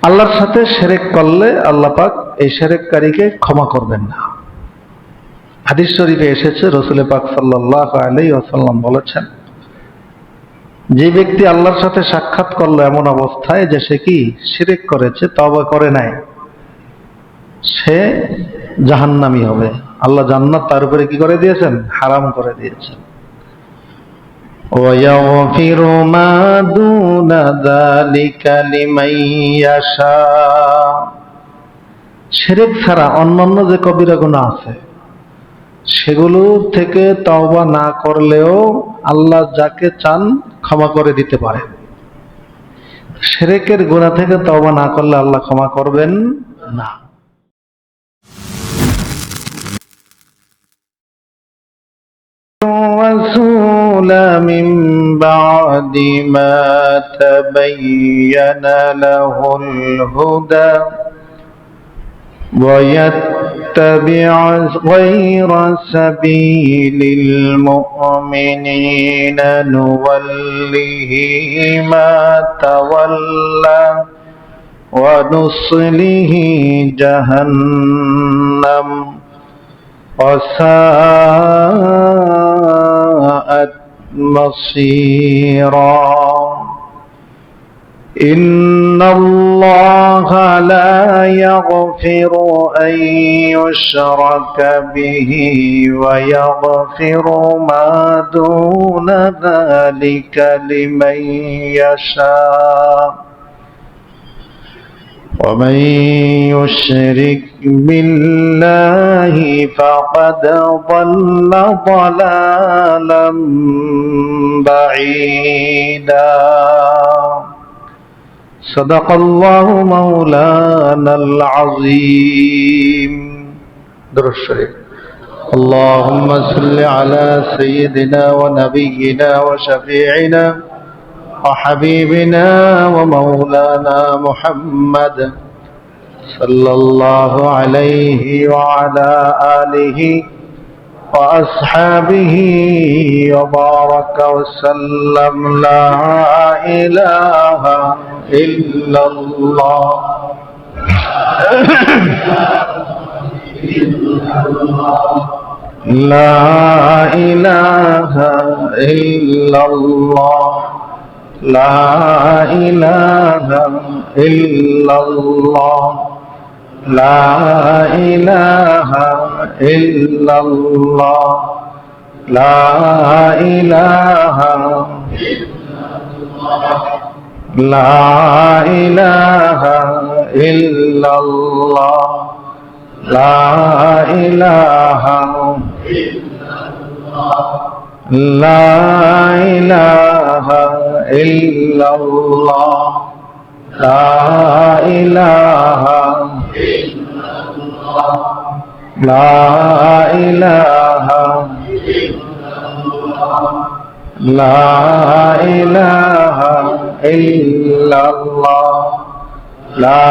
আল্লাহর সাথে শিরক করলে আল্লাহ পাক এই শিরককারীকে ক্ষমা করবেন না। হাদিস শরীফে এসেছে, রাসূল পাক সাল্লাল্লাহু আলাইহি ওয়াসাল্লাম বলেছেন, যে ব্যক্তি আল্লাহর সাথে সাক্ষাৎ করলো এমন অবস্থায় যে সে কি শিরক করেছে, তওবা করে নাই, সে জাহান্নামী হবে। আল্লাহ জান্নাত তার উপরে কি করে দিয়েছেন? হারাম করে দিয়েছেন। وَيَغْفِرُ مَا دُونَ ذَلِكَ لِمَن يَشَاءُ। শিরক ছাড়া অন্যান্য যে কবিরা গুনাহ আছে সেগুলো থেকে তওবা না করলেও আল্লাহ যাকে চান ক্ষমা করে দিতে পারেন। শিরকের গুনাহ থেকে তওবা না করলে আল্লাহ ক্ষমা করবেন না। الرسول من بعد ما تبين له الهدى ويتبع غير سبيل المؤمنين نوله ما تولى ونصله جهنم وساءت مصيرا إن الله لا يغفر أن يشرك به ويغفر ما دون ذلك لمن يشاء ومن يشرك بالله فقد ضل ضلالا بعيدا صدق الله مولانا العظيم درود شريف اللهم صل على سيدنا ونبينا وشفيعنا وحبيبنا ومولانا محمد صلى الله عليه وعلى آله وأصحابه وبارك وسلم لا إله إلا الله لا إله إلا الله لا إله إلا الله لا إله إلا الله لا إله لا إله إلا الله لا إله لا إله إلا الله لا إله لا إله لا إله إلا الله لا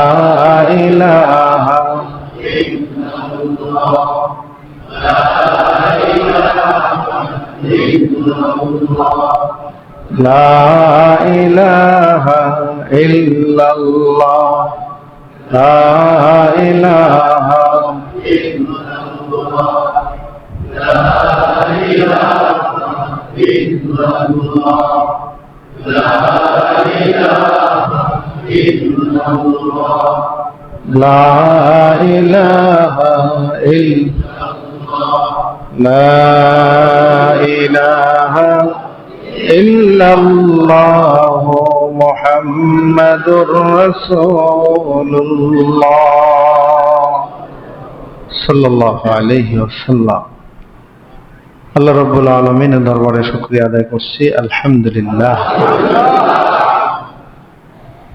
إله إلا الله لا إله إلا الله لا إله إلا الله لا إله إلا الله لا إله إلا الله لا إله إلا الله لا إله إلا الله محمد رسول الله صلى الله عليه وسلم আল্লাহ রাব্বুল আলামিনের দরবারে শুকরিয়া আদায় করছি, আলহামদুলিল্লাহ।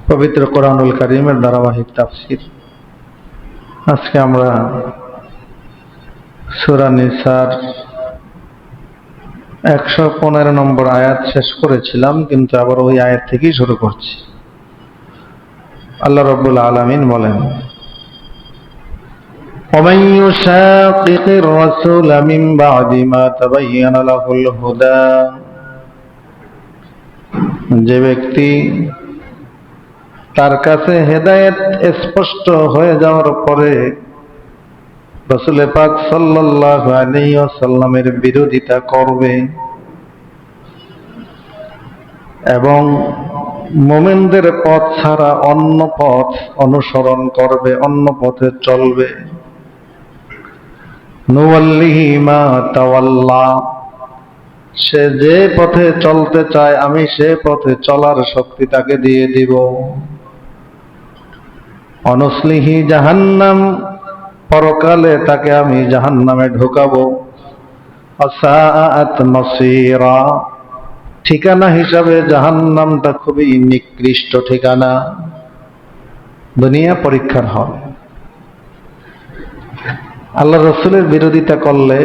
পবিত্র কোরআনুল কারীমের ধারাবাহিক তাফসীর। আজকে আমরা সূরা নিসার 115 নম্বর আয়াত শেষ করেছিলাম, কিন্তু আবার ওই আয়াত থেকেই শুরু করছি। আল্লাহ রাব্বুল আলামিন বলেন, ومن يشاقق الرسول من بعد ما تبين له الهدى যে ব্যক্তি তার কাছে হেদায়েত স্পষ্ট হয়ে যাওয়ার পরে রাসূল পাক সাল্লাল্লাহু আলাইহি ওয়াসাল্লামের বিরোধিতা করবে এবং মুমিনদের পথ ছাড়া অন্য পথ অনুসরণ করবে, অন্য পথে চলবে। নুওয়াল্লিহি মা তাওয়াল্লা, সে যে পথে চলতে চায় আমি সে পথে চলার শক্তি তাকে দিয়ে দিব। অনুসলিহি জাহান্নাম, পরকালে তাকে আমি জাহান্নামে ঢোকাবো। আসাআত মাসীরা, ঠিকানা হিসাবে জাহান্নামটা খুবই নিকৃষ্ট ঠিকানা। দুনিয়া পরীক্ষার হল। আল্লাহ রসুলের বিরোধিতা করলে,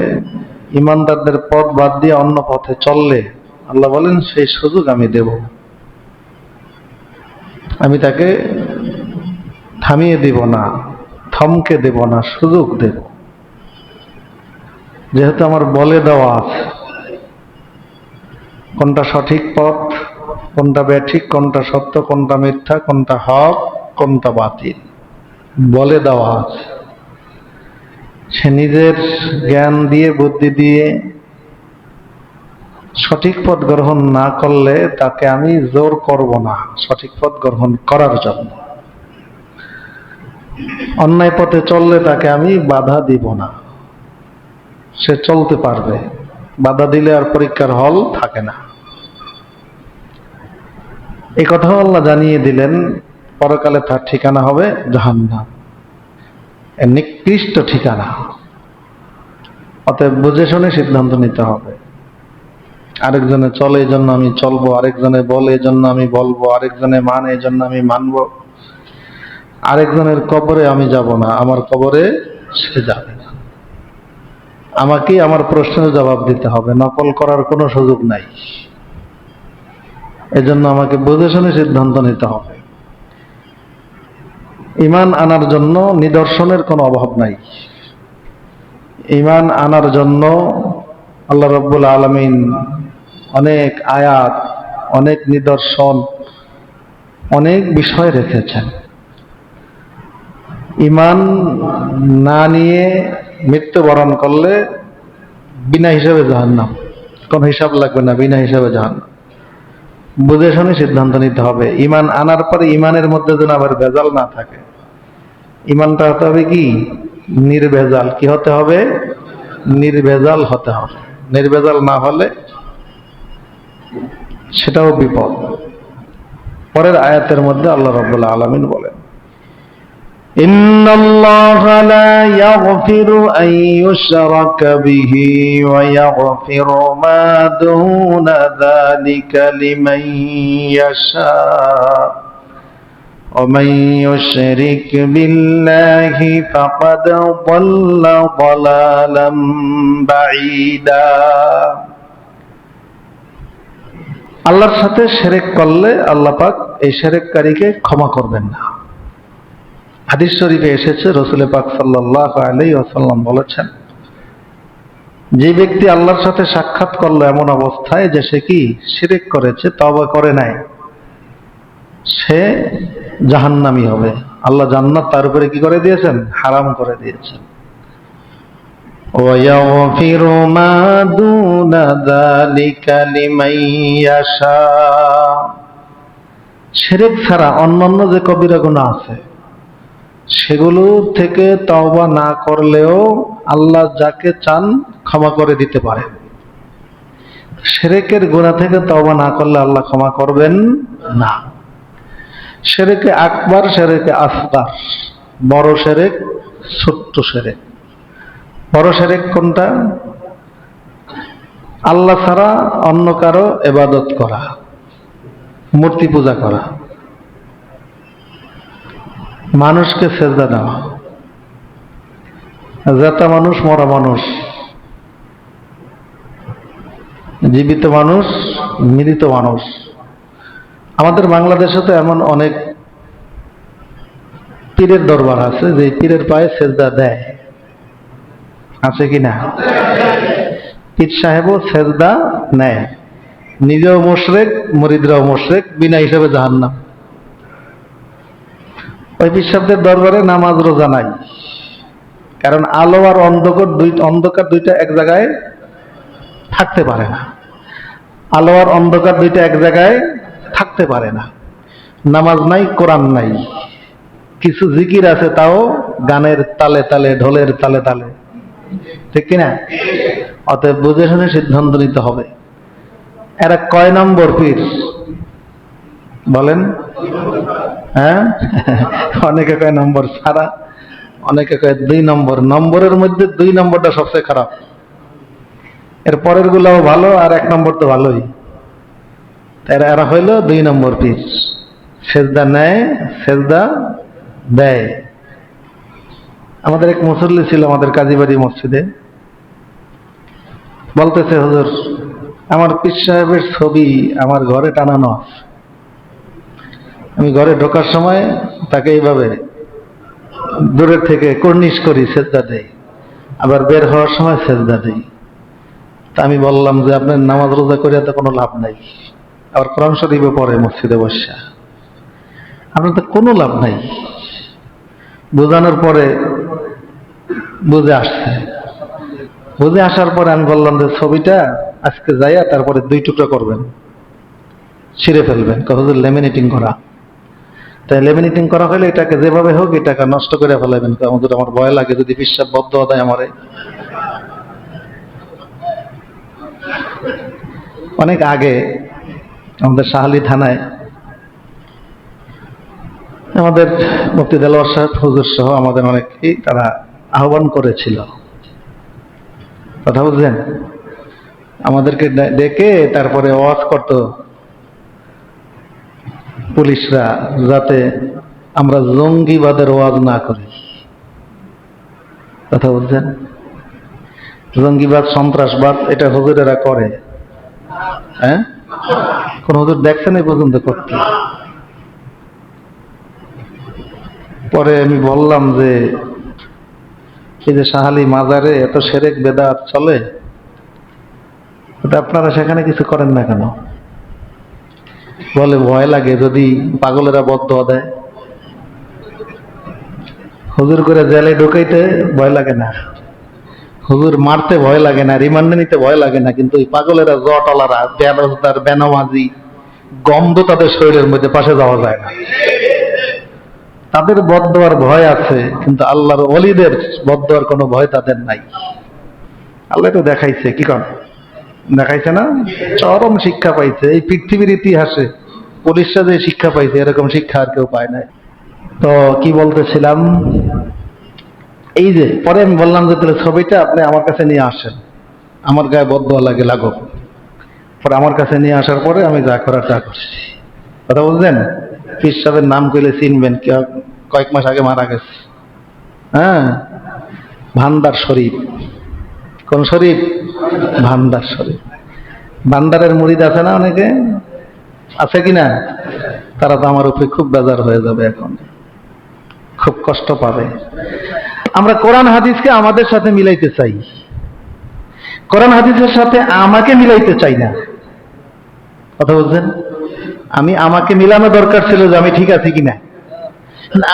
ইমানদারদের পথ বাদ দিয়ে অন্য পথে চললে আল্লাহ বলেন সেই সুযোগ আমি দেব, আমি তাকে থামিয়ে দেব না, থমকে দেব না, সুযোগ দেব। যেহেতু আমার বলে দেওয়া আছে কোনটা সঠিক পথ, কোনটা ব্যাঠিক, কোনটা সত্য, কোনটা মিথ্যা, কোনটা হক, কোনটা বাতিল, বলে দেওয়া আছে। সে নিজের জ্ঞান দিয়ে, বুদ্ধি দিয়ে সঠিক পথ গ্রহণ না করলে তাকে আমি জোর করব না সঠিক পথ গ্রহণ করার জন্য। অন্যায় পথে চললে তাকে আমি বাধা দিব না, সে চলতে পারবে। বাধা দিলে আর পরীক্ষার হল থাকে না। এই কথাও আল্লাহ জানিয়ে দিলেন, পরকালে তার ঠিকানা হবে জাহান্নাম, নিকৃষ্ট ঠিকানা। অতএব বুঝে শুনে সিদ্ধান্ত নিতে হবে। আরেকজনে চলে এই জন্য আমি চলবো, আরেকজনে বলে এই জন্য আমি বলবো, আরেকজনে মানে এই জন্য আমি মানবো, আরেকজনের কবরে আমি যাব না, আমার কবরে সে যাবে না। আমাকেই আমার প্রশ্নের জবাব দিতে হবে, নকল করার কোনো সুযোগ নাই। এজন্য আমাকে বুঝে শুনে সিদ্ধান্ত নিতে হবে। ঈমান আনার জন্য নিদর্শনের কোনো অভাব নাই। ঈমান আনার জন্য আল্লাহ রাব্বুল আলামিন অনেক আয়াত, অনেক নিদর্শন, অনেক বিষয় রেখেছেন। ঈমান না নিয়ে মৃত্যুবরণ করলে বিনা হিসাবে জাহান্নাম, কোনো হিসাব লাগবে না, বিনা হিসাবে জাহান্নাম। বুঝে শুনে সিদ্ধান্ত নিতে হবে। ঈমান আনার পরে ঈমানের মধ্যে যেন আবার ভেজাল না থাকে। ঈমানটা হতে হবে কি? নির্ভেজাল। কি হতে হবে? নির্ভেজাল হতে হবে। নির্ভেজাল না হলে সেটাও বিপদ। পরের আয়াতের মধ্যে আল্লাহ রাব্বুল আলামিন বলেন, ইন্নাল্লাহা লা ইয়াগফিরু আন ইউশরাকা বিহি ওয়া ইয়াগফিরু মা দুনা যালিকা লিমান ইয়াশা ওয়া মান ইউশরিক বিল্লাহি ফাকাদ দাল্লা দালালাম বাঈদা। আল্লাহর সাথে শিরক করলে আল্লাহ পাক এই শিরককারীকে ক্ষমা করবেন না। হাদিস শরীফে এসেছে, রাসূল পাক সাল্লাল্লাহু আলাইহি ওয়াসাল্লাম বলেছেন, যে ব্যক্তি আল্লাহর সাথে সাক্ষাৎ করলো এমন অবস্থায় যে সে কি শিরক করেছে, তওবা করে নাই, সে জাহান্নামী হবে। আল্লাহ জান্নাত তার উপরে কি করে দিয়েছেন? হারাম করে দিয়েছেন। وَيَغْفِرُ مَا دُونَ ذَلِكَ لِمَن يَشَاءُ। শিরক ছাড়া অন্যান্য যে কবিরা গুনাহ আছে সেগুলো থেকে তওবা না করলেও আল্লাহ যাকে চান ক্ষমা করে দিতে পারেন। শিরকের গুনাহ থেকে তওবা না করলে আল্লাহ ক্ষমা করবেন না। শিরকে আকবার, শিরকে আসগার, বড় শিরক, ছোট্ট শিরক। বড় শিরক কোনটা? আল্লাহ ছাড়া অন্য কারো ইবাদত করা, মূর্তি পূজা করা, মানুষকে সেজদা দেওয়া, জেতা মানুষ, মরা মানুষ, জীবিত মানুষ, মৃত মানুষ। আমাদের বাংলাদেশে তো এমন অনেক পীরের দরবার আছে যে পীরের পায়ে সেজদা দেয়, আছে কি না? পীর সাহেবও সেজদা নেয়, নিজেও মুশরিক, মুরিদরাও মুশরিক, বিনা হিসাবে জাহান্নাম। ওই পিসাবদের দরবারে নামাজ রোজা নাই, কারণ আলো আর অন্ধকার দুইটা এক জায়গায় থাকতে পারে না। আলো আর অন্ধকার দুইটা এক জায়গায় থাকতে পারে না। নামাজ নাই, কোরআন নাই, কিছু জিকির আছে তাও গানের তালে তালে, ঢোলের তালে তালে, ঠিক কিনা? অতএব বুঝে শুনে সিদ্ধান্ত নিতে হবে। এরা কয় নম্বর পীর বলেন? হ্যাঁ, অনেকে কয় নম্বর ছাড়া, অনেকে কয় 2 নম্বর। নম্বরের মধ্যে 2 নম্বরটা সবচেয়ে খারাপ, এর পরের গুলাও ভালো, আর 1 নম্বর তো ভালোই। এরা হইল 2 নম্বর পীর। সেজদা নেয়, সেজদা দেয়। আমাদের এক মুসল্লি ছিল আমাদের কাজীবাড়ি মসজিদে, বলতেছে, হুজুর আমার পীর সাহেবের ছবি আমার ঘরে টানানো আছে। আমি ঘরে ঢোকার সময় তাকে এইভাবে দূরের থেকে কর্নিশ করি, সেজদা দেই, আবার বের হওয়ার সময় সেজদা দেই। তা আমি বললাম যে আপনার নামাজ রোজা করিয়া তো কোনো লাভ নাই, আবার কোরআন শরীফে পড়ে মসজিদে বসা, আপনার তো কোনো লাভ নাই। বোঝানোর পরে বুঝে আসছে। বুঝে আসার পরে আমি বললাম যে ছবিটা আজকে যাইয়া তারপরে 2 টুকরা করবেন, ছিঁড়ে ফেলবেন। হুজুর লেমিনেটিং করা, তাই লেমিনেটিং করা হলে এটাকে যেভাবে হোক এটাকে নষ্ট করে ফেলাবেন। হুজুর আমার ভয় লাগে যদি বিশ্বাস বদ্ধ দেয় আমারে। অনেক আগে আমাদের শাহালি থানায় আমাদের মুফতি দেলোয়ার সাহেব হুজুর সহ আমাদের অনেকেই তারা আহ্বান করেছিল, কথা বুঝলেন? আমাদেরকে ডেকে তারপরে ওয়াজ করত পুলিশরা, যাতে আমরা জঙ্গিবাদের ওয়াজ না করি, কথা বুঝছেন? জঙ্গিবাদ, সন্ত্রাসবাদ এটা হুজুরেরা করে। হ্যাঁ, কোন হুজুর দেখছেন এই পর্যন্ত করতে? পরে আমি বললাম যে এই যে শাহালি মাজারে এত শিরক বেদাত চলে, আপনারা সেখানে কিছু করেন না কেন? বলে ভয় লাগে যদি পাগলেরা বদদোয়া দেয়। হুজুর করে জেলে ঢুকাইতে ভয় লাগে না, হুজুর মারতে ভয় লাগে না, রিমান্ডে নিতে ভয় লাগে না, কিন্তু ওই পাগলেরা জটলারা, বেনজদার, বেনামাজি, গন্ধ তাদের শরীরের মধ্যে, পাশে যাওয়া যায় না। তাদের বদদোয়ার ভয় আছে, কিন্তু আল্লাহর ওলিদের বদদোয়ার কোনো ভয় তাদের নাই। আল্লাহ তো দেখাইছে, কি কর দেখাইছে না? চরম শিক্ষা পাইছে এই পৃথিবীর ইতিহাসে। পুলিশরা যে শিক্ষা পাইছে এরকম শিক্ষা আর কেউ পায় নাই। তো কি বলতেছিলাম, এই যে পরে আমি বললাম যে তাহলে ছবিটা আপনি আমার কাছে নিয়ে আসেন, আমার গায়ে বদদোয়া লাগে লাগুক। পরে আমার কাছে নিয়ে আসার পরে আমি যা করার তা করছি, কথা বুঝলেন? পীর সাহেবের নাম কইলে চিনবেন, কয়েক মাস আগে মারা গেছে। হ্যাঁ, ভান্ডার শরীফ। কোন শরীফ? ভান্ডার শরীফ। ভান্ডারের মুরিদ আছে না অনেকে, আছে কিনা? তারা তো আমার উপরে খুব বেজার হয়ে যাবে, এখন খুব কষ্ট পাবে। আমরা কোরআন হাদিসকে আমাদের সাথে মিলাইতে চাই, কোরআন হাদিসের সাথে আমাকে মিলাইতে চাই না, কথা বলছেন? আমি আমাকে মিলানো দরকার ছিল যে আমি ঠিক আছি কিনা,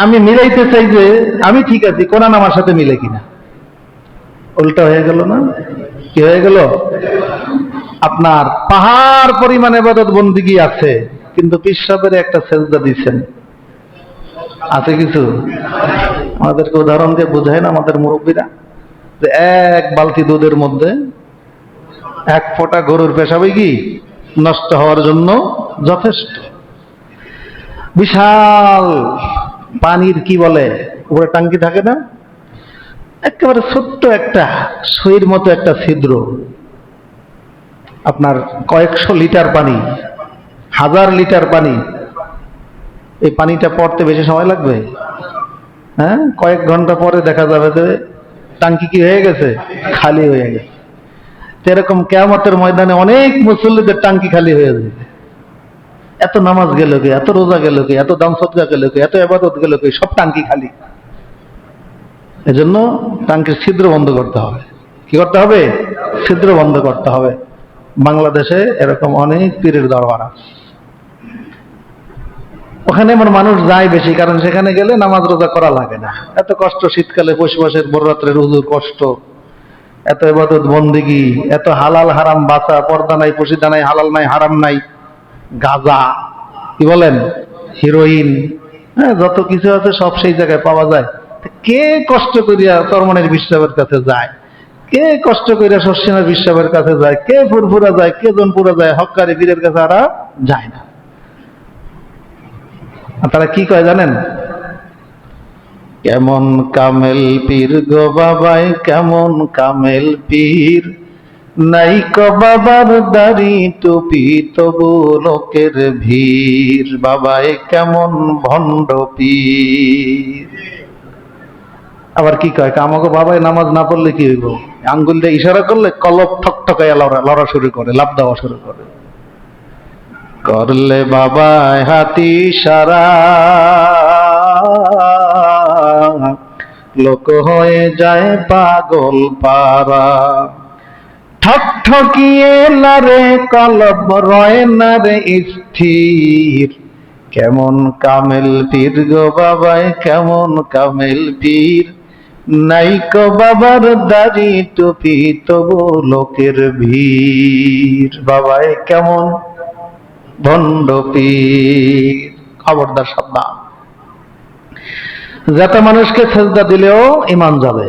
আমি মিলাইতে চাই যে আমি ঠিক আছি, কোরআন আমার সাথে মিলে কিনা। উল্টা হয়ে গেল না? কি হয়ে গেল? আপনার পাহাড় পরিমাণ ইবাদত বন্দেগী আছে, কিন্তু পীর সাহেবের একটা সেজদা দিচ্ছেন, আছে কিছু? আমাদেরকে উদাহরণ দিয়ে বোঝায় না আমাদের মুরব্বীরা, যে 1 বালতি দুধের মধ্যে 1 ফোঁটা গরুর পেশাবই কি নষ্ট হওয়ার জন্য যথেষ্ট। বিশাল পানির কি বলে উপরে টাঙ্কি থাকে না, একেবারে ছোট্ট একটা সইয়ের মতো একটা ছিদ্র, আপনার কয়েকশো লিটার পানি, 1000 লিটার পানি, এই পানিটা পড়তে বেশি সময় লাগবে? হ্যাঁ, কয়েক ঘন্টা পরে দেখা যাবে যে টাঙ্কি কি হয়ে গেছে, খালি হয়ে গেছে। এরকম কিয়ামতের ময়দানে অনেক মুসল্লিদের টাঙ্কি খালি হয়ে যাবে। এত নামাজ গেল কি, এত রোজা গেল কি, এত দান সদকা গেল কি, এত ইবাদত গেল কি, সব টাঙ্কি খালি। এজন্য টাঙ্কির ছিদ্র বন্ধ করতে হবে। কি করতে হবে? ছিদ্র বন্ধ করতে হবে। বাংলাদেশে এরকম অনেক পীরের দরবার আছে। ওখানে আমার মানুষ যায় বেশি, কারণ সেখানে গেলে নামাজ রোজা করা লাগে না। এত কষ্ট শীতকালে বসে বসে বড় রাত্রে রোজুর কষ্ট, এত ইবাদত বন্দেগী, এত হালাল হারাম বাঁচা, পর্দা নাই পর্দা নাই, হালাল নাই হারাম নাই, গাঁজা কি বলেন, হিরোইন, হ্যাঁ যত কিছু আছে সব সেই জায়গায় পাওয়া যায়। কে কষ্ট করিয়া চরমনের বিশ্বাসের কাছে যায়, কে কষ্ট করিয়া শস্যিনা বিশ্বাসের কাছে যায়, কে ফুরফুরা যায়, কে জনপুরা যায়, হক্কারি পীরের কাছে আর যায় না। আর তারা কি কয় জানেন? কেমন কামেল পীর গো বাবাই, কেমন কামেল পীর, নাই ক বাবার দাড়ি টুপি তবু লোকের ভিড়, বাবাই কেমন ভণ্ড পীর। আবার কি কয়, আমাকে বাবাই নামাজ না পড়লে কি হইব, আঙ্গুল দিয়ে ইশারা করলে কলপ ঠকঠকাইয়া লড়া শুরু করে, লাফ দেওয়া শুরু করে, করলে বাবায় হাতি সারা লোক হয়ে যায় পাগল পারা, ঠকঠকিয়ে লারে কলব রয় না রে স্থির, কেমন কামেল পীর গো বাবাই, কেমন কামেল পীর, নাইক বাবার দাড়ি টুপি তবু লোকের ভিড়, বাবাই কেমন ভণ্ড পীর। খবরদার সাবধান, যাতে মানুষকে সেজদা দিলেও ইমান যাবে,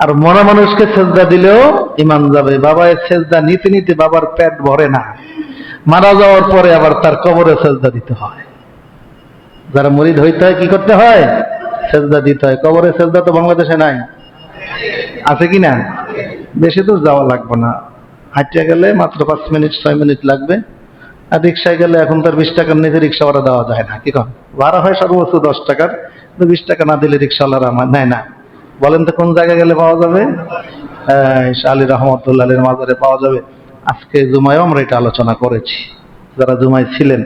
আর মরা মানুষকে সেজদা দিলেও ইমান যাবে। বাবায় সেজদা নিতে নিতে বাবার পেট ভরে না, মারা যাওয়ার পরে আবার তার কবরে সেজদা দিতে হয়। যারা মুরিদ হইতে হয় কি করতে হয়? সেজদা দিতে হয়। কবরে সেজদা তো বাংলাদেশে নাই, আছে কি না? বেশি দূর যাওয়া লাগবে না, হাঁটিয়া গেলে মাত্র 5 মিনিট 6 মিনিট লাগবে। আর রিক্সায় গেলে এখন তার 20 টাকার নিচে রিক্সা ভাড়া দেওয়া যায় না। কি কম ভাড়া হয় সর্বোচ্চ 10 টাকার, 20 টাকা না দিলে রিক্সাওয়ালারা নেয় না। বলেন তো কোন জায়গায় গেলে পাওয়া যাবে? আলী রহমতুল্লাহ আলীর মাজারে পাওয়া যাবে। আজকে জুমায়ও আমরা এটা আলোচনা করেছি, যারা জুমায় ছিলেন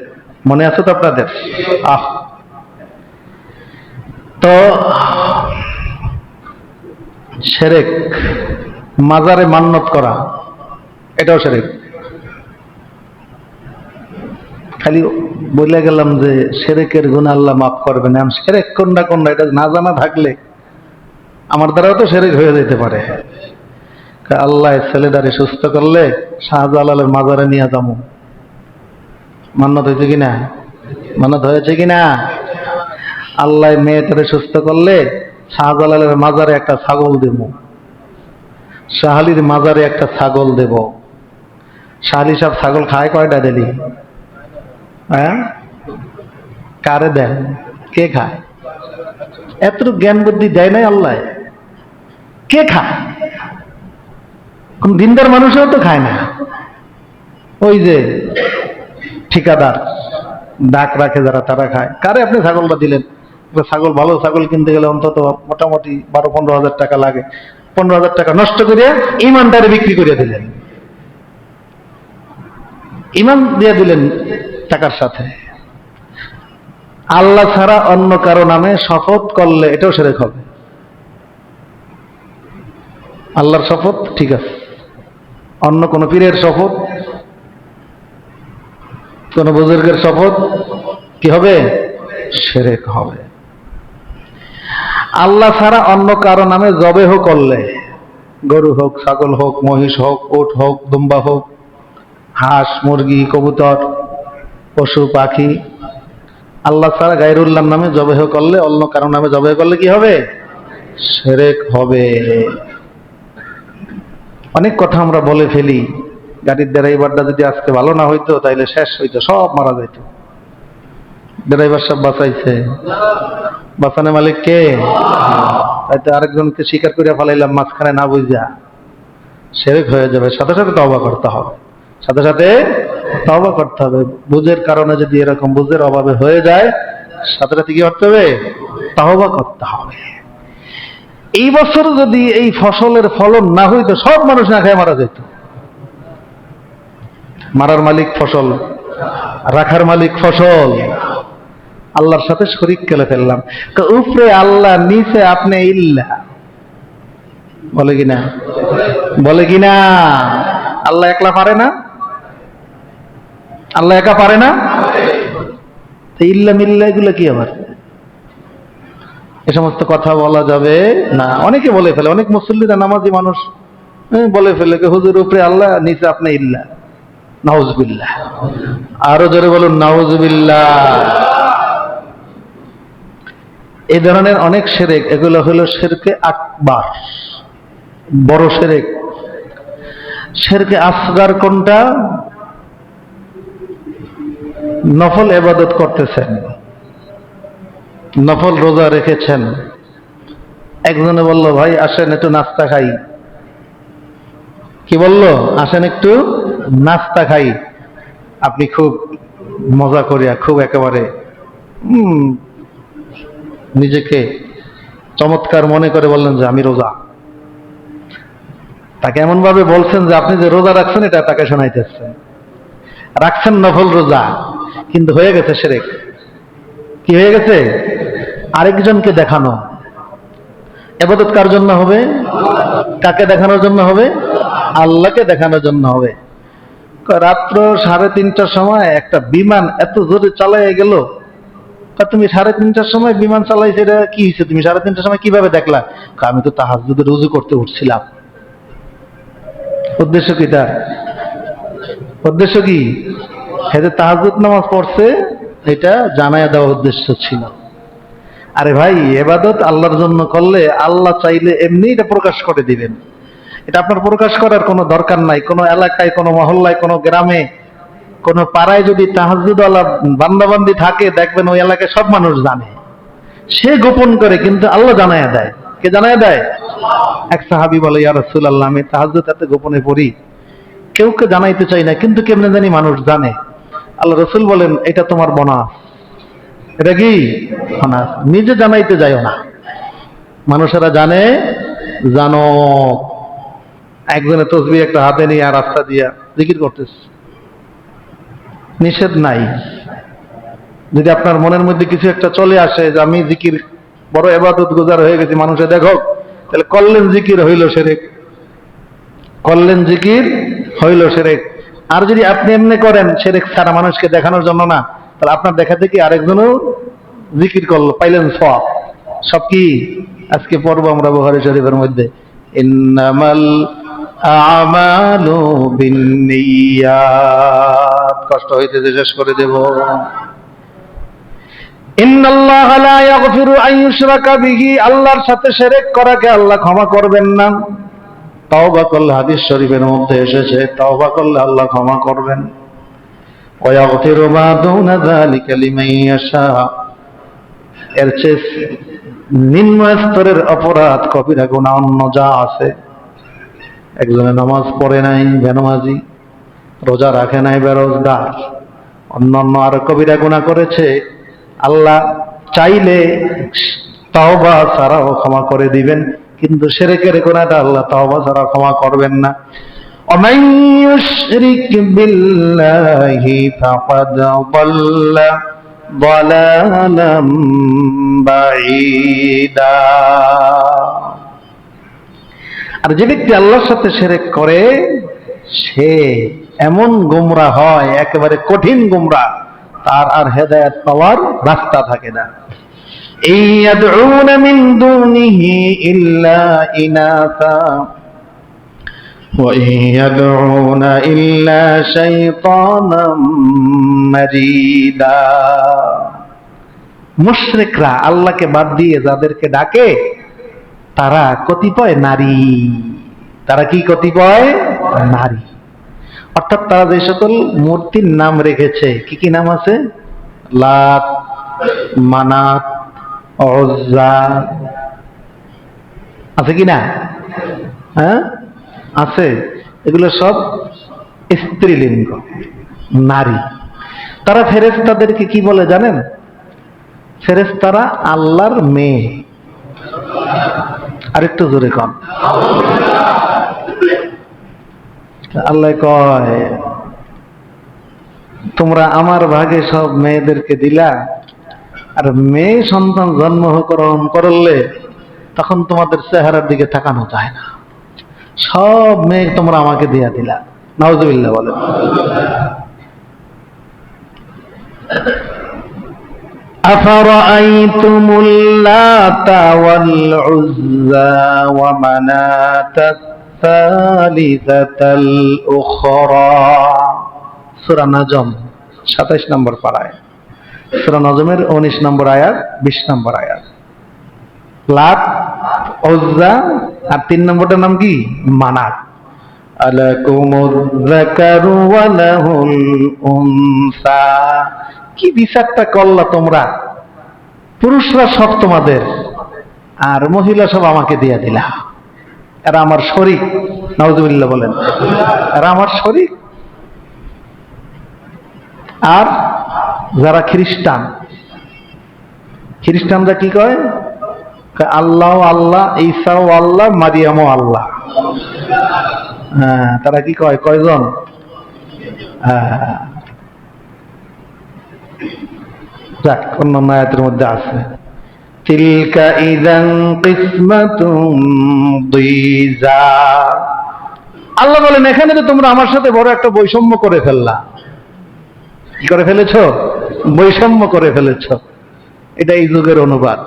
মনে আছে তো আপনাদের? তো শিরক, মাজারে মান্নত করা, এটাও শিরক। খালি বলে গেলাম যে শিরকের গুনাহ আল্লাহ মাফ করবেন, আমি শিরক কোনটা কোনটা এটা না জানা থাকলে আমার দ্বারাও তো শিরক হয়ে যেতে পারে। আল্লাহ ছেলেটারে সুস্থ করলে শাহজালালের মাজারে নিয়ে যাবো, মান্নত হয়েছে কিনা? মান্নত হয়েছে কিনা? আল্লাহ মেয়েটারে সুস্থ করলে শাহজালালের মাজারে একটা ছাগল দেব, শাহালির মাজারে একটা ছাগল দেব। শাহালি সব ছাগল খায় কয়টা দিলি? হ্যাঁ, কারে দেন? কে খায়? এত জ্ঞান বুদ্ধি দেয় নাই আল্লাহ? কে খায়? কোন দিনদার মানুষও তো খায় না। ওই যে ঠিকাদার ডাক রাখে যারা, তারা খায়। কারে আপনি ছাগলটা দিলেন? ছাগল, ভালো ছাগল কিনতে গেলে অন্তত মোটামুটি 12-15 হাজার টাকা লাগে। 15 হাজার টাকা নষ্ট করিয়া ইমানটারে বিক্রি করিয়া দিলেন, ইমান দিয়ে দিলেন টাকার সাথে। আল্লাহ ছাড়া অন্য কারো নামে শপথ করলে এটাও শিরক হবে। আল্লাহর শপথ ঠিক আছে, অন্য কোন পীরের শপথ, কোন বুজুর্গের শপথ কি হবে? শিরক হবে। আল্লাহ ছাড়া অন্য কারো নামে জবেহ করলে, গরু হোক, ছাগল হোক, মহিষ হোক, উট হোক, দুম্বা হোক, হাঁস, মুরগি, কবুতর, পশু পাখি, আল্লাহ ছাড়া গায়রুল্লাহর নামে জবেহ করলে, অন্য কারো নামে জবেহ করলে কি হবে? শিরক হবে। অনেক কথা আমরা বলে ফেলি। গাড়ির ড্রাইভারটা যদি আজকে ভালো না হইতো তাইলে শেষ হইতো, সব মারা যাইত। ড্রাইভার সব বাঁচাইছে, বাঁচানো মালিক কে? হয়তো আরেকজনকে স্বীকার করে ফেলাইলাম মাঝখানে না বুঝা, শিরক হয়ে যাবে। সাথে সাথে তওবা করতে হবে, সাথে সাথে তওবা করতে হবে। বুঝের কারণে যদি এরকম বুঝের অভাবে হয়ে যায়, সাথে সাথে কি করতে হবে? তওবা করতে হবে। এই বছর যদি এই ফসলের ফলন না হইতো, সব মানুষ না খেয়ে মারা যেত। মারার মালিক ফসল, রাখার মালিক ফসল। আল্লাহর সাথে শরীক করে ফেললাম। উপরে আল্লাহ, নিচে আপনি ইল্লাহ, বলে কিনা? বলে কিনা? আল্লাহ একলা পারে না? আল্লাহ একা পারে না? ইল্লা মিল্লা এগুলো কি আবার? এ সমস্ত কথা বলা যাবে না। অনেকে বলে ফেলে, অনেক মুসল্লিরা নামাজি মানুষ বলে ফেলে হুজুর উপরে আল্লাহ, নিচে আপনি ইল্লা। নাউজুবিল্লাহ। আরো জোরে বলুন নাউজুবিল্লাহ। এই ধরনের অনেক শিরক, এগুলো হলো শিরকে আকবার, বড় শিরক। শিরকে আসগার কোনটা? নফল ইবাদত করতেছেন, নফল রোজা রেখেছেন, একজনে বলল ভাই আসেন একটু নাস্তা খাই। কি বলল? আসেন একটু নাস্তা খাই। আপনি খুব মজা করিয়া, খুব একেবারে নিজেকে চমৎকার মনে করে বললেন যে আমি রোজা। তাকে এমন ভাবে বলছেন যে আপনি যে রোজা রাখছেন এটা তাকে শোনাইতেছেন। রাখছেন নফল রোজা, কিন্তু হয়ে গেছে শিরক। কি হয়ে গেছে? আরেকজনকে দেখানো। ইবাদত কার জন্য হবে? কাকে দেখানোর জন্য হবে? আল্লাহকে দেখানোর জন্য হবে। রাত্র 3:30টার সময় একটা বিমান এত জোরে চালাইয়া গেল। তুমি 3:30টার সময় বিমান চালাইছে, এটা কি হয়েছে? তুমি 3:30টার সময় কিভাবে দেখলা? আমি তো তাহাজ্জুদের রুজু করতে উঠছিলাম। উদ্দেশ্য কি তার? উদ্দেশ্য কি? হেতে তাহাজ্জুদ নামাজ পড়ছে, এটা জানায়া দেওয়ার উদ্দেশ্য ছিল। আরে ভাই, ইবাদত আল্লাহর জন্য করলে আল্লাহ চাইলে এমনি এটা প্রকাশ করে দিবেন। এটা আপনার প্রকাশ করার কোনো দরকার নাই। কোনো এলাকায়, কোনো মহল্লায়, কোনো গ্রামে, কোনো পাড়ায় যদি তাহাজ্জুদওয়ালা বান্দাবান্দি থাকে, দেখবেন ওই এলাকায় সব মানুষ জানে। সে গোপন করে, কিন্তু আল্লাহ জানায়া দেয়। কে জানায়া দেয়? এক সাহাবী বলে, ইয়া রাসূলুল্লাহ, আমি তাহাজ্জুদ এত গোপনে পড়ি, কেউ কে জানাইতে চাই না, কিন্তু কেমনে জানি মানুষ জানে। আল্লাহ রাসূল বলেন, এটা তোমার বোনাস। এটা কি বোনাস? নিজে জানাইতে যাইও না, মানুষেরা জানে জানো। একজনে তসবিহ একটা হাতে নিয়ে আর রাস্তা দিয়া জিকির করতেছে, নিষেধ নাই। যদি আপনার মনের মধ্যে কিছু একটা চলে আসে যে আমি জিকির বড় ইবাদত গুজার হয়ে গেছি, মানুষে দেখো, তাহলে করলেন জিকির হইল শিরক, করলেন জিকির হইল শিরক। আর যদি আপনি এমনি করেন শিরক ছাড়া, মানুষকে দেখানোর জন্য না, তাহলে আপনার দেখাতে কি আরেকজনও জিকির করলো, পাইলেন সওয়াব। সব কি আজকে পড়ব আমরা বুখারী শরীফের মধ্যে, ইন্নামাল আমালু বিন্নিয়াত। কষ্ট হইতেছে, শেষ করে দেব। ইন্নাল্লাহা লা ইয়াগফিরু আন ইউশরাকা বিহি, আল্লাহর সাথে শিরক করাকে আল্লাহ ক্ষমা করবেন না। তাওবা করলে, হাদিস শরীফের মধ্যে এসেছে, তাওবা করলে আল্লাহ ক্ষমা করবেন। ওয়া ইয়াগফিরু মা দুনা যালিকা লিমান ইয়াশা, এর চেয়ে নিম্ন স্তরের অপরাধ, কবিরা গুনাহ অন্য যা আছে, একজনে নামাজ পড়ে নাই বেনামাজি, রোজা রাখে নাই বেরোজগার, অন্যান্য আর কবিরা গুনাহ করেছে, আল্লাহ চাইলে তাওবা ছাড়াও ক্ষমা করে দিবেন, কিন্তু শিরকের গুনাহটা আল্লাহ তাওবা ছাড়া ক্ষমা করবেন না। ওমান ইউশরিক বিল্লাহি ফাকাদ দাল্লা দালালাম বাঈদা। আর যে ব্যক্তি আল্লাহর সাথে শিরক করে, সে এমন গোমরা হয়, একেবারে কঠিন গোমরা, তার আর হেদায়েত পাওয়ার রাস্তা থাকে না। ইয়াদউনা মিন দুনিহি ইল্লা ইনাসা ওয়া ইয়াদউনা ইল্লা শাইতানাম মারিদা। মুশরিকরা আল্লাহকে বাদ দিয়ে যাদেরকে ডাকে, তারা কতিপয় নারী। তারা কি? কতিপয় নারী। অর্থাৎ তারা যে সকল মূর্তির নাম রেখেছে, কি কি নাম আছে? লাত, মানাত, উজ্জা, আছে কি না? হ্যাঁ আছে। এগুলো সব স্ত্রীলিঙ্গ, নারী। তারা ফেরেশতাদেরকে কি বলে জানেন? ফেরেশতারা আল্লাহর মেয়ে। আরেকটু জোরে কন। আল্লাহ কয়, তোমরা আমার ভাগে সব মেয়েদেরকে দিলা, আর মেয়ে সন্তান জন্মগ্রহণ করলে তখন তোমাদের চেহারার দিকে তাকানো যায় না, সব মেয়ে তোমরা আমাকে দিয়া দিলা। নাউজুবিল্লাহ বলেন। আফারাআইতুমুল লাতা ওয়াল উজ্জা ওয়া মানাতাত সালিসাতাল উখরা। সূরা নজম 27 নম্বর পারায়, সূরা নজমের 19 নম্বর আয়াত, 20 নম্বর আয়াত। লাত, উজ্জা, আর 3 নম্বরটার নাম কি? মানাত। আলাকুমুয যাকারু ওয়া লাহুল উনসা। কি বিচারটা করলা তোমরা? পুরুষরা সব তোমাদের আর মহিলা সব আমাকে দিয়ে দিলা। এরা আমার শরীক। নাউজুবিল্লাহ বলেন, এরা আমার শরীক। আর যারা খ্রিস্টান, খ্রিস্টানরা কি কয়? আল্লাহ আল্লাহ, ঈসাও আল্লাহ, মারিয়ামও আল্লাহ। হ্যাঁ, তারা কি কয়? কয়জন? যাক, অন্যান্য আয়াতের মধ্যে আছে তিলকা ইযান কিসমাতুম দীজা। আল্লাহ বলেন, এখানে তো তোমরা আমার সাথে বড় একটা বৈষম্য করে ফেললা। কি করে ফেলেছো? বৈষম্য করে ফেলেছো। এটা এই যুগের অনুবাদ।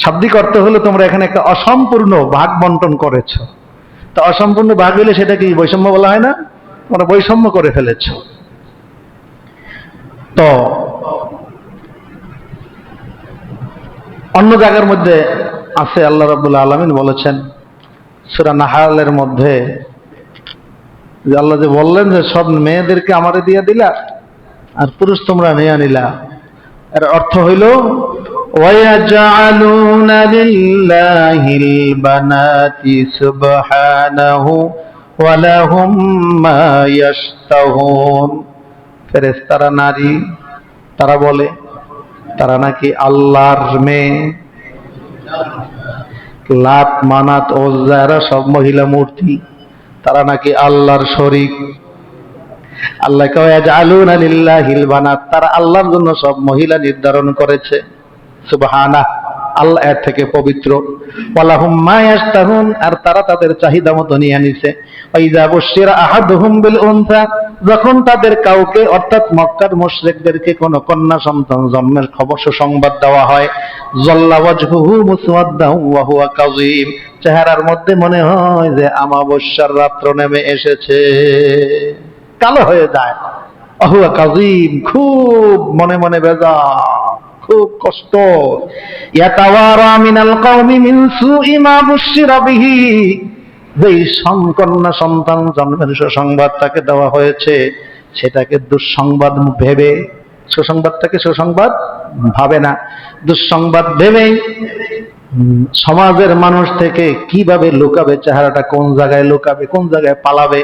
শাব্দিক অর্থ হলো তোমরা এখানে একটা অসম্পূর্ণ ভাগ বন্টন করেছো। তা অসম্পূর্ণ ভাগ হলে সেটা কি বৈষম্য বলা হয় না? তোমরা বৈষম্য করে ফেলেছো। তো অন্য জায়গার মধ্যে আছে, আল্লাহ রাব্বুল আলামিন বলেছেন সূরা নাহলের মধ্যে, যে আল্লাহ যে বললেন যে সব মেয়েদেরকে আমারে দিয়ে দিলা আর পুরুষ তোমরা নিয়ে নিলা। এর অর্থ হইল ওয়ায়াজআলুনা লিল্লাহিল বানাতি সুবহানাহু ওয়া লাহুম মা ইয়াশতাহুন। ফেরেশতারা নারী, তারা বলে তারা নাকি আল্লাহর মেয়ে। লাত, মানাত, উজ্জা এরা সব মহিলা মূর্তি, তারা নাকি আল্লাহর শরীক। আল্লাহ কয় ইয়াজআলুনা লিল্লাহিল বানাত, তারা আল্লাহর জন্য সব মহিলা নির্ধারণ করেছে। সুবহানাহ, আল্লাহ এর থেকে পবিত্র। ওয়ালাহুম মা ইয়াশতাহুন, আর তারা তাদের চাহিদা মতো নিয়ে নিছে। ওয়াইযা বুশিরা আহাদুহুম বিল উনসা, যখন তাদের কাউকে অর্থাৎ মক্কার মুশরিকদেরকে কোন কন্যা সন্তান জন্মের খবর সুসংবাদ দেওয়া হয়, যাল্লা ওয়াজহুহু মুসওয়াদ্দাহু ওয়া হুয়া কাযীম, চেহারার মধ্যে মনে হয় যে আমাবস্যার রাত্র নেমে এসেছে, কালো হয়ে যায়। ওয়া হুয়া কাযীম, খুব মনে মনে বেজার, খুব কষ্ট। ইয়াতাওয়ারা মিনাল কওমি মিন সুই মা বুশিরা বিহি, যেই কন্যা সন্তান জন্মের সুসংবাদ তাকে দেওয়া হয়েছে সেটাকে দুঃসংবাদ ভেবে, সুসংবাদটাকে সুসংবাদ ভাবে না, দুঃসংবাদ ভেবেই সমাজের মানুষ থেকে কিভাবে লুকাবে, চেহারাটা কোন জায়গায় লুকাবে, কোন জায়গায় পালাবে,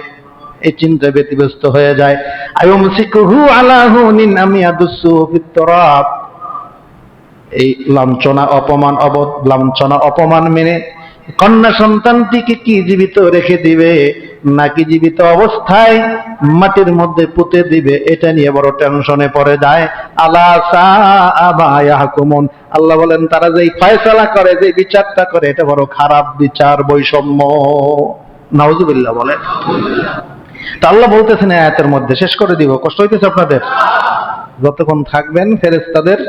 এই চিন্তায় ব্যতিব্যস্ত হয়ে যায়। আয়ুমসিকুহু আলা হুনিন আম ইয়াদুসসুহু ফিত তুরাব, এই লাঞ্ছনা অপমান মেনে কন্যা সন্তানটিকে কি জীবিত রেখে দিবে নাকি জীবিত অবস্থায় মাটির মধ্যে পুঁতে দিবে, এটা নিয়ে বড় টেনশনে পড়ে যায়। আলা সাআ মা ইয়াহকুমুন, আল্লাহ বলেন তারা যেই ফয়সালা করে, যে বিচারটা করে, এটা বড় খারাপ বিচার, বৈষম্য। নাউজুবিল্লাহ বলেন। তা আল্লাহ বলতেছেন আয়াতের মধ্যে, শেষ করে দিব, কষ্ট হইতেছে আপনাদের? যতক্ষণ থাকবেন ফেরেশতাদের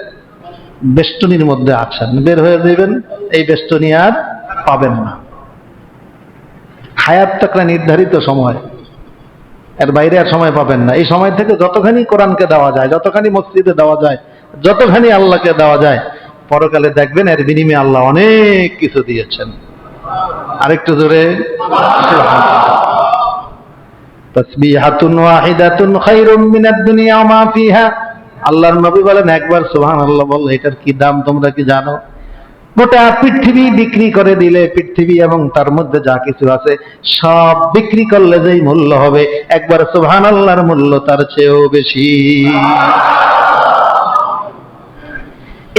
বেষ্টনীর মধ্যে আছেন, বের হয়ে যাবেন, এই বেষ্টনী আর পাবেন না। হায়াত তো একটা নির্ধারিত সময়, এর বাইরে আর সময় পাবেন না। এই সময় থেকে যতখানি কোরআনকে দেওয়া যায়, যতখানি মসজিদে দেওয়া যায়, যতখানি আল্লাহকে দেওয়া যায়, পরকালে দেখবেন এর বিনিময়ে আল্লাহ অনেক কিছু দিয়েছেন। আরেকটু জোরে তাসবিহাতুন ওয়াহিদাতুন খায়রুম মিনাদ দুনিয়া ওয়া মা ফিহা। আল্লাহর নবী বলেন, একবার সুবহানাল্লাহ বল, এটার কি দাম তোমরা কি জানো? গোটা পৃথিবী বিক্রি করে দিলে, পৃথিবী এবং তার মধ্যে যা কিছু আছে সব বিক্রি করলে যেই মূল্য হবে, একবার সুবহানাল্লাহর মূল্য তার চেয়েও বেশি।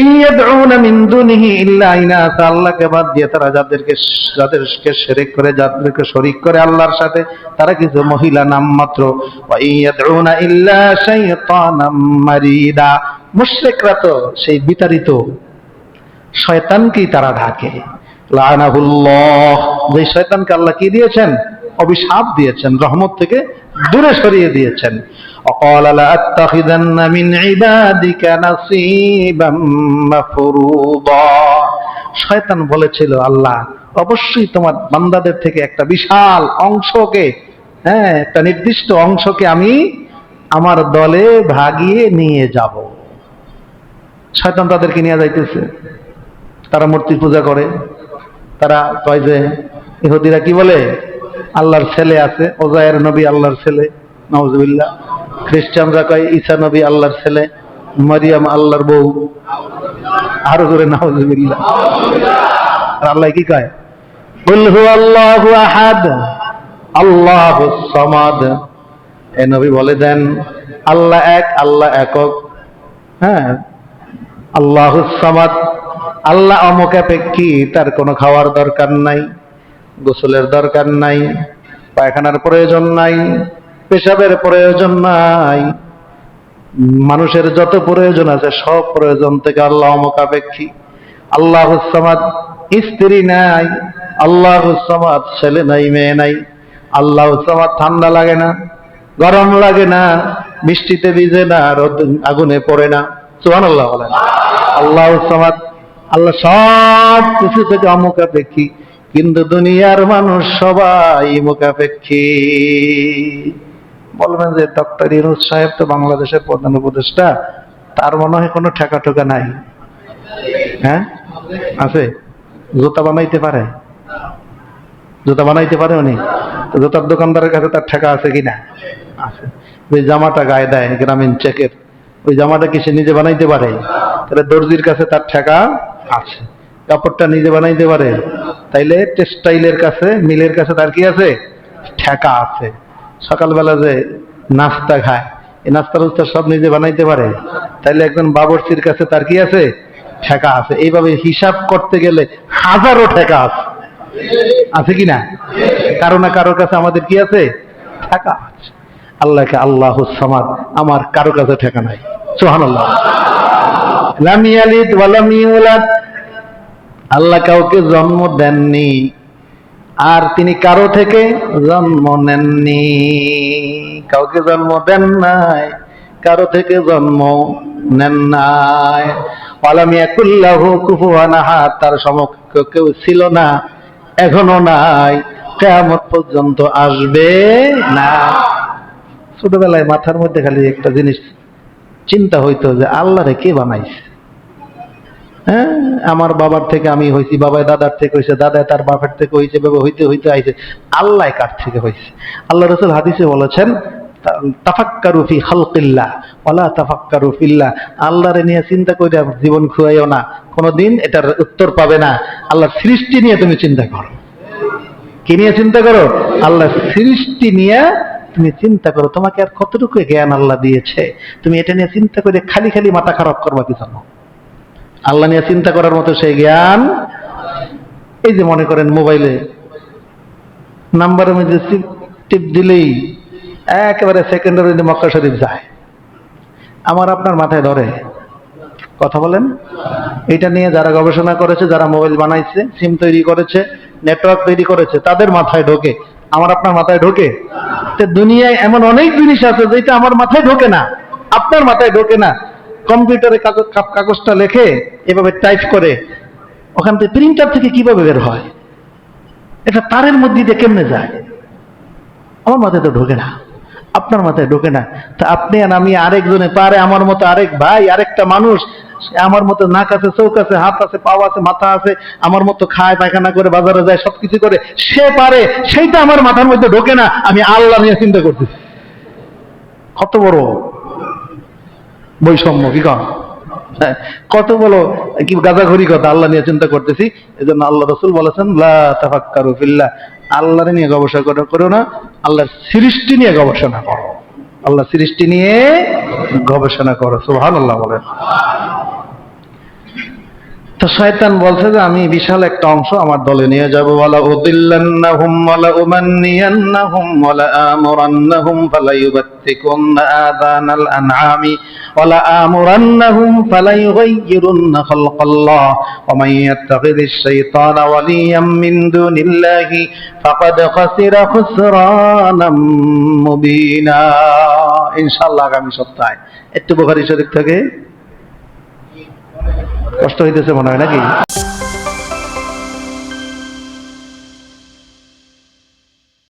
ইয়াদউনা মিন দুনিহি ইল্লা ইনাসা, আল্লাহকে বাদ দিয়ে তারা যাদেরকে শিরক করে, যাদেরকে শরীক করে আল্লাহর সাথে, তারা কিছু মহিলা নাম মাত্র। ওয়া ইয়াদউনা ইল্লা শাইতানাম মারিদা, মুশরিকরা তো সেই বিতাড়িত শয়তানকেই তারা ডাকে। লাআনাহুল্লাহ, যে শয়তানকে আল্লাহ কি দিয়েছেন? অভিশাপ দিয়েছেন, রহমত থেকে দূরে সরিয়ে দিয়েছেন। وقال لأتخذن من عبادك نصيبا مفروضا। শয়তান বলেছিল, আল্লাহ অবশ্যই তোমার বান্দাদের থেকে একটা বিশাল অংশকে, একটা নির্দিষ্ট অংশকে আমি আমার দলে ভাগিয়ে নিয়ে যাব। শয়তান তাদেরকে নিয়ে যাইতেছে। তারা মূর্তি পূজা করে, তারা কয় যে ইহুদিরা কি বলে, আল্লাহর ছেলে আছে, ওজায়ের নবী আল্লাহর ছেলে, নাউজুবিল্লাহ। খ্রিস্টানরা কয় ঈসা নবী আল্লাহর ছেলে, মারিয়াম আল্লাহর বউ, আরো জোরে নাউজুবিল্লাহ। আর আল্লাহ কি কয়, কুল হুয়াল্লাহু আহাদ আল্লাহুস সামাদ। এ নবী বলে দেন, আল্লাহ এক, আল্লাহ একক। আল্লাহুস সামাদ, আল্লাহ অমুখাপেক্ষী, তার কোনো খাওয়ার দরকার নাই, গোসলের দরকার নাই, পায়খানার প্রয়োজন নাই, পেশাবের প্রয়োজন নাই। মানুষের যত প্রয়োজন আছে সব প্রয়োজন থেকে আল্লাহ অমুখাপেক্ষী। আল্লাহুস সামাদ, স্ত্রী নাই। আল্লাহুস সামাদ, ছেলে নাই, মেয়ে নাই। আল্লাহুস সামাদ, ঠান্ডা লাগে না, গরম লাগে না, বৃষ্টিতে ভিজে না, রোদ আগুনে পড়ে না। সুবহানাল্লাহ বলেন। আল্লাহুস সামাদ, আল্লাহ সব কিছু থেকে অমুখাপেক্ষী, কিন্তু দুনিয়ার মানুষ সবাই মুখাপেক্ষী। বলবেন যে ডক্টর ইউনূস সাহেব তো বাংলাদেশের প্রধান উপদেষ্টা, তার মনে হয় কোনো ঠেকা ঠোকা নাই। আছে? জুতা বানাইতে পারে? জুতা বানাইতে পারে উনি? জুতার দোকানদারের কাছে তার ঠেকা আছে কিনা? আছে। ওই জামাটা গায়ে দেয় গ্রামীণ চেকের, ওই জামাটা কি সে নিজে বানাইতে পারে? তাহলে দর্জির কাছে তার ঠেকা আছে। কাপড়টা নিজে বানাইতে পারে, তাইলে টেক্সটাইলের কাছে, মিলের কাছে তার কি আছে? ঠেকা আছে। সকালবেলা যে নাস্তা খায়, এই নাস্তার উস্তার সব নিজে বানাইতে পারে, তাইলে একজন বাবরচির কাছে তার কি আছে? ঠেকা আছে। এইভাবে হিসাব করতে গেলে হাজারো ঠেকা আছে। আছে কিনা? কারো না কারোর কাছে আমাদের কি আছে? ঠেকা আছে। আল্লাহকে আল্লাহুস সামাদ, আমার কারো কাছে ঠেকা নাই। সুবহানাল্লাহ। লাম ইয়ালিদ ওয়া লাম ইউলাদ, আল্লাহ কাউকে জন্ম দেননি, আর তিনি কারো থেকে জন্ম নেননি। কাউকে জন্ম দেন নাই, কারো থেকে জন্ম নেন নাই। ওয়ালাম ইয়াকুল লাহু কুফুয়ান আহাদ, তার সমকক্ষ কেউ ছিল না, এখনো নাই, কিয়ামত পর্যন্ত আসবে না। ছোটবেলায় মাথার মধ্যে খালি একটা জিনিস চিন্তা হইতো যে আল্লাহরে কে বানাইছে? আমার বাবার থেকে আমি হয়েছি, বাবাই দাদার থেকে হয়েছে, দাদায় তার বাপের থেকে হয়েছে, বাবা হইতে হইতে আইছে, আল্লাহ কার থেকে হয়েছে? আল্লাহ রাসূল হাদিসে বলেছেন, তাফাক্কারু ফি খালকিল্লাহ ওয়ালা তাফাক্কারু ফিল্লাহ। আল্লাহরে নিয়ে চিন্তা করে জীবন খুয়াইও না, কোনোদিন এটার উত্তর পাবে না। আল্লাহর সৃষ্টি নিয়ে তুমি চিন্তা করো। কি নিয়ে চিন্তা করো? আল্লাহর সৃষ্টি নিয়ে তুমি চিন্তা করো। তোমাকে আর কতটুকু জ্ঞান আল্লাহ দিয়েছে, তুমি এটা নিয়ে চিন্তা করে খালি খালি মাথা খারাপ করবা কি জন্য? আল্লাহ নিয়ে চিন্তা করার মতো সেই জ্ঞান। এই যে মনে করেন মোবাইলে নাম্বারের মধ্যে টিপ দিলেই একেবারে সেকেন্ডের মধ্যে মক্কা শরীফ যায়। আমার আপনার মাথায় ধরে? কথা বলেন। এটা নিয়ে যারা গবেষণা করেছে, যারা মোবাইল বানাইছে, সিম তৈরি করেছে, নেটওয়ার্ক তৈরি করেছে, তাদের মাথায় ঢোকে, আমার আপনার মাথায় ঢোকে? দুনিয়ায় এমন অনেক জিনিস আছে যেটা আমার মাথায় ঢোকে না, আপনার মাথায় ঢোকে না। কম্পিউটারে কাগজটা লেখে এভাবে টাইপ করে, ওখান থেকে প্রিন্টার থেকে কিভাবে বের হয়, এটা তারের মধ্যে দিয়ে কেমনে যায়? আমার মাথায় তো ঢোকে না, আপনার মাথায় ঢোকে না। তা আপনি আর আমি আরেকজনে পারে, আমার মতো আরেক ভাই, আরেকটা মানুষ, আমার মতো নাক আছে, চোখ আছে, হাত আছে, পাও আছে, মাথা আছে, আমার মতো খায়, পায়খানা করে, বাজারে যায়, সবকিছু করে, সে পারে, সেইটা আমার মাথার মধ্যে ঢোকে না। আমি আল্লাহ নিয়ে চিন্তা করতেছি। কত বড় বৈষম্য! কি কন? কত বলো কি গাজাঘড়ি কথা! আল্লাহ নিয়ে চিন্তা করতেছি। এজন্য আল্লাহ রাসূল বলেছেন, লা তাফাক্কারু ফিল্লাহ, আল্লাহর নিয়ে গবেষণা করো না, আল্লাহর সৃষ্টি নিয়ে গবেষণা করো। আল্লাহ সৃষ্টি নিয়ে গবেষণা করো। সুবহানাল্লাহ বলেন। তো শয়তান বলছে যে আমি বিশাল একটা অংশ আমার দলে নিয়ে যাব, ওয়ালা উদিল্লান্নাহুম ওয়ালা উমান্নিয়ান্নাহুম ওয়ালা আমুরান্নাহুম ফালা ইউবাত্তিকুন্না আযানাল আনআমি ওয়ালা আমুরান্নাহুম ফালা ইউগাইয়িরুন্না খালকাল্লাহ ওয়া মান ইয়াত্তাখিযিশ শাইতানা ওয়ালিয়াম মিন দুনিল্লাহি ফাকাদ খাসিরা খুসরানাম মুবিনা। ইনশাআল্লাহ আগামী সপ্তাহে। একটু বুখারী শরীফ থেকে কষ্ট হইতেছে মনে হয় নাকি?